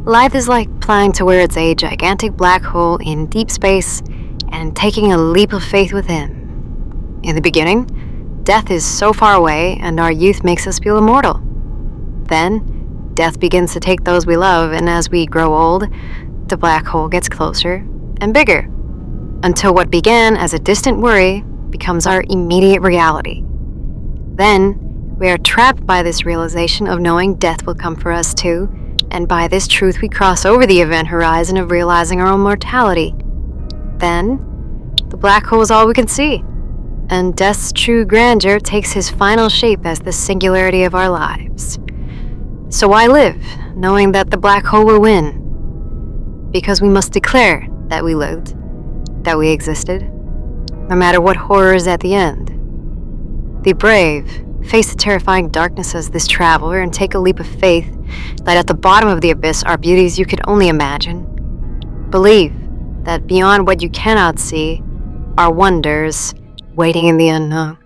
Life is like flying towards a gigantic black hole in deep space and taking a leap of faith within. In the beginning, death is so far away and our youth makes us feel immortal. Then, death begins to take those we love, and as we grow old, the black hole gets closer and bigger, until what began as a distant worry becomes our immediate reality. Then, we are trapped by this realization of knowing death will come for us too, and by this truth we cross over the event horizon of realizing our own mortality. Then, the black hole is all we can see, and death's true grandeur takes his final shape as the singularity of our lives. So why live, knowing that the black hole will win? Because we must declare that we lived, that we existed, no matter what horror is at the end. Be brave, face the terrifying darkness as this traveler, and take a leap of faith that at the bottom of the abyss are beauties you could only imagine. Believe that beyond what you cannot see are wonders waiting in the unknown.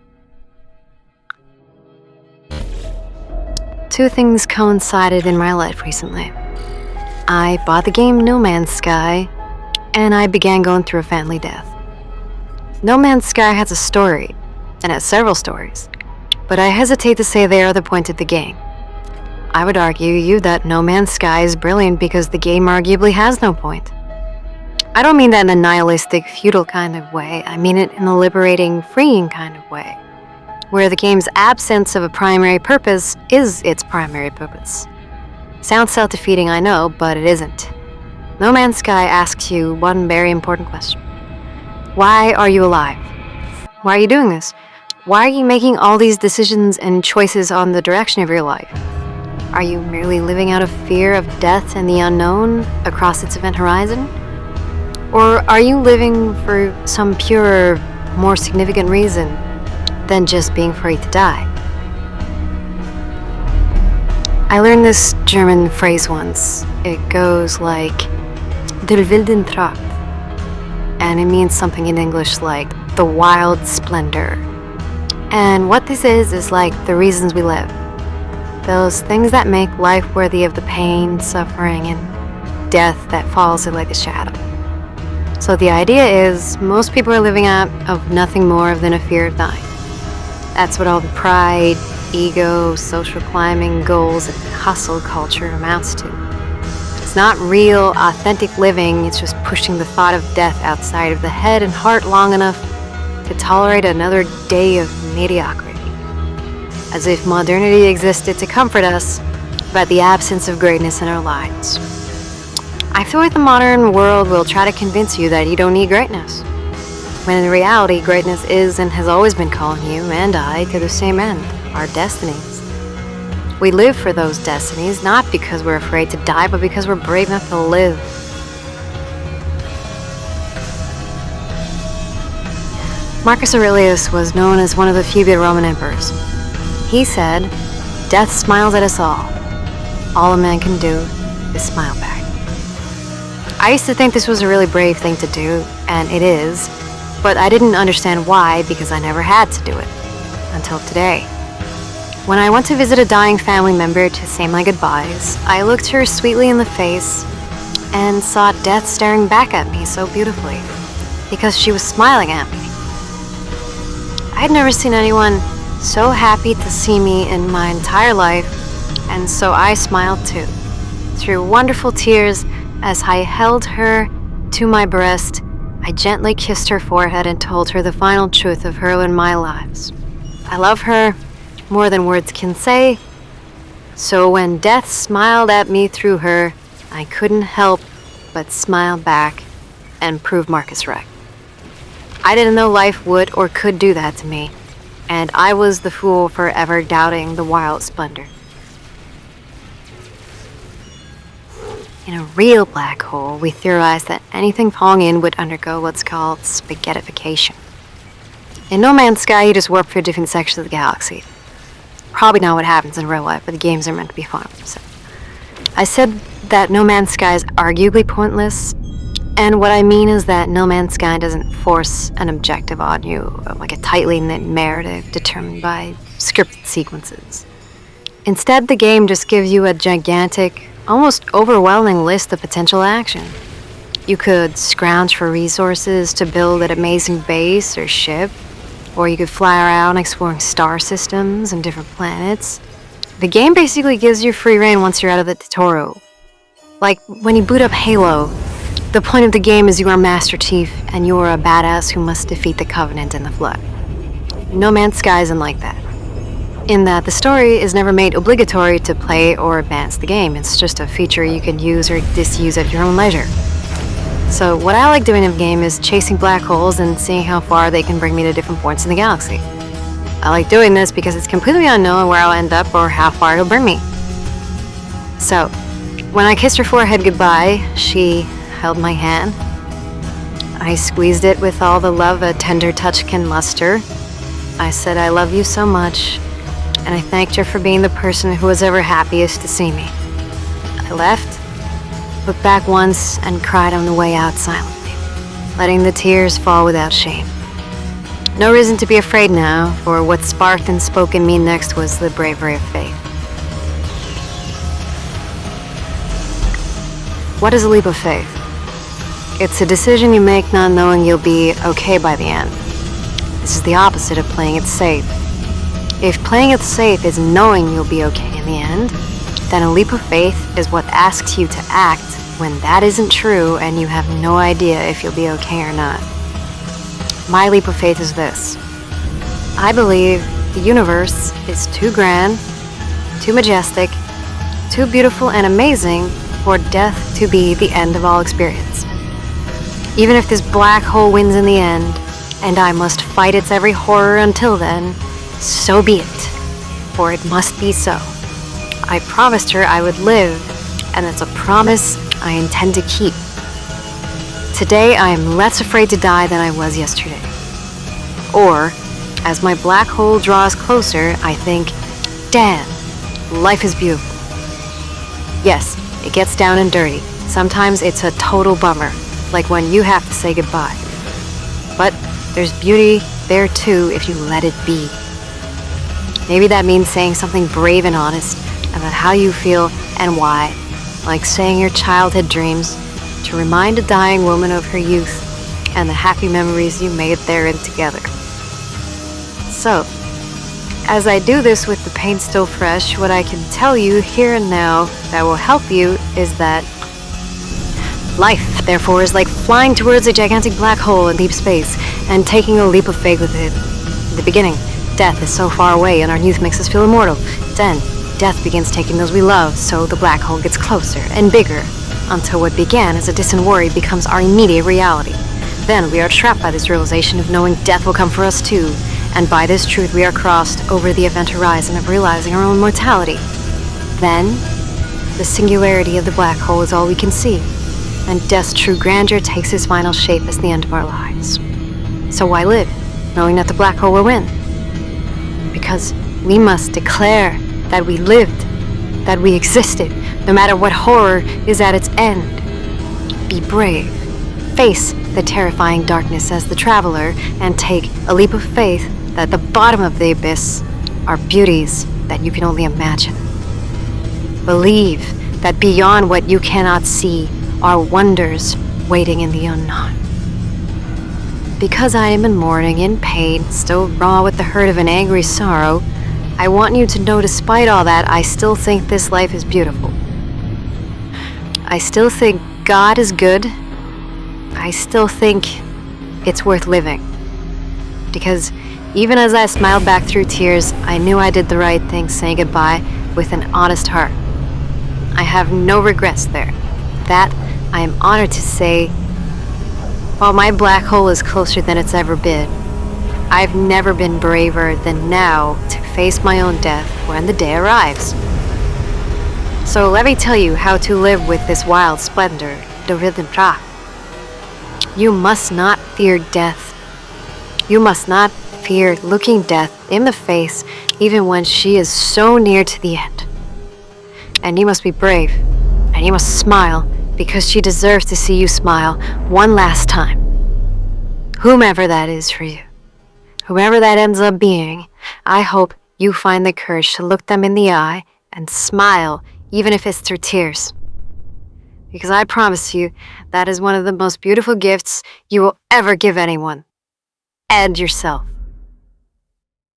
Two things coincided in my life recently. I bought the game No Man's Sky, and I began going through a family death. No Man's Sky has a story, and has several stories, but I hesitate to say they are the point of the game. I would argue that No Man's Sky is brilliant because the game arguably has no point. I don't mean that in a nihilistic, futile kind of way. I mean it in a liberating, freeing kind of way, where the game's absence of a primary purpose is its primary purpose. Sounds self-defeating, I know, but it isn't. No Man's Sky asks you one very important question. Why are you alive? Why are you doing this? Why are you making all these decisions and choices on the direction of your life? Are you merely living out of fear of death and the unknown across its event horizon? Or are you living for some purer, more significant reason than just being afraid to die? I learned this German phrase once. It goes like, Der wilden Tracht, and it means something in English like the wild splendor. And what this is like the reasons we live. Those things that make life worthy of the pain, suffering, and death that follows it like a shadow. So the idea is, most people are living out of nothing more than a fear of dying. That's what all the pride, ego, social climbing, goals, and hustle culture amounts to. It's not real, authentic living, it's just pushing the thought of death outside of the head and heart long enough to tolerate another day of mediocrity. As if modernity existed to comfort us about the absence of greatness in our lives. I feel like the modern world will try to convince you that you don't need greatness, when in reality, greatness is and has always been calling you and I to the same end, our destinies. We live for those destinies, not because we're afraid to die, but because we're brave enough to live. Marcus Aurelius was known as one of the few good Roman emperors. He said, "Death smiles at us all. All a man can do is smile back." I used to think this was a really brave thing to do, and it is, but I didn't understand why because I never had to do it, until today. When I went to visit a dying family member to say my goodbyes, I looked her sweetly in the face and saw death staring back at me so beautifully, because she was smiling at me. I had never seen anyone so happy to see me in my entire life, and so I smiled too, through wonderful tears. As I held her to my breast, I gently kissed her forehead and told her the final truth of her and my lives. I love her more than words can say, so when death smiled at me through her, I couldn't help but smile back and prove Marcus right. I didn't know life would or could do that to me, and I was the fool for ever doubting the wild splendor. In a real black hole, we theorized that anything falling in would undergo what's called spaghettification. In No Man's Sky, you just warp through different sections of the galaxy. Probably not what happens in real life, but the games are meant to be fun. So I said that No Man's Sky is arguably pointless, and what I mean is that No Man's Sky doesn't force an objective on you, like a tightly knit narrative determined by scripted sequences. Instead, the game just gives you a gigantic, almost overwhelming list of potential action. You could scrounge for resources to build an amazing base or ship, or you could fly around exploring star systems and different planets. The game basically gives you free reign once you're out of the tutorial. Like when you boot up Halo, the point of the game is you are Master Chief and you are a badass who must defeat the Covenant and the Flood. No Man's Sky isn't like that. In that the story is never made obligatory to play or advance the game. It's just a feature you can use or disuse at your own leisure. So what I like doing in the game is chasing black holes and seeing how far they can bring me to different points in the galaxy. I like doing this because it's completely unknown where I'll end up or how far it'll bring me. So, when I kissed her forehead goodbye, she held my hand. I squeezed it with all the love a tender touch can muster. I said I love you so much, and I thanked her for being the person who was ever happiest to see me. I left, looked back once, and cried on the way out silently, letting the tears fall without shame. No reason to be afraid now, for what sparked and spoke in me next was the bravery of faith. What is a leap of faith? It's a decision you make not knowing you'll be okay by the end. This is the opposite of playing it safe. If playing it safe is knowing you'll be okay in the end, then a leap of faith is what asks you to act when that isn't true and you have no idea if you'll be okay or not. My leap of faith is this. I believe the universe is too grand, too majestic, too beautiful and amazing for death to be the end of all experience. Even if this black hole wins in the end, and I must fight its every horror until then, so be it, for it must be so. I promised her I would live, and it's a promise I intend to keep. Today I am less afraid to die than I was yesterday. Or, as my black hole draws closer, I think, damn, life is beautiful. Yes, it gets down and dirty. Sometimes it's a total bummer, like when you have to say goodbye. But there's beauty there too if you let it be. Maybe that means saying something brave and honest about how you feel and why, like saying your childhood dreams to remind a dying woman of her youth and the happy memories you made therein together. So, as I do this with the paint still fresh, what I can tell you here and now that will help you is that life, therefore, is like flying towards a gigantic black hole in deep space and taking a leap of faith with it. In the beginning, death is so far away and our youth makes us feel immortal. Then, death begins taking those we love, so the black hole gets closer and bigger, until what began as a distant worry becomes our immediate reality. Then we are trapped by this realization of knowing death will come for us too, and by this truth we are crossed over the event horizon of realizing our own mortality. Then, the singularity of the black hole is all we can see, and death's true grandeur takes its final shape as the end of our lives. So why live, knowing that the black hole will win? Because we must declare that we lived, that we existed, no matter what horror is at its end. Be brave. Face the terrifying darkness as the traveler and take a leap of faith that the bottom of the abyss are beauties that you can only imagine. Believe that beyond what you cannot see are wonders waiting in the unknown. Because I am in mourning, in pain, still raw with the hurt of an angry sorrow, I want you to know despite all that, I still think this life is beautiful. I still think God is good. I still think it's worth living. Because even as I smiled back through tears, I knew I did the right thing saying goodbye with an honest heart. I have no regrets there. That I am honored to say, while my black hole is closer than it's ever been, I've never been braver than now to face my own death when the day arrives. So let me tell you how to live with this wild splendor, the rhythm tra. You must not fear death. You must not fear looking death in the face even when she is so near to the end. And you must be brave, and you must smile because she deserves to see you smile one last time. Whomever that is for you, whoever that ends up being, I hope you find the courage to look them in the eye and smile even if it's through tears. Because I promise you, that is one of the most beautiful gifts you will ever give anyone. And yourself.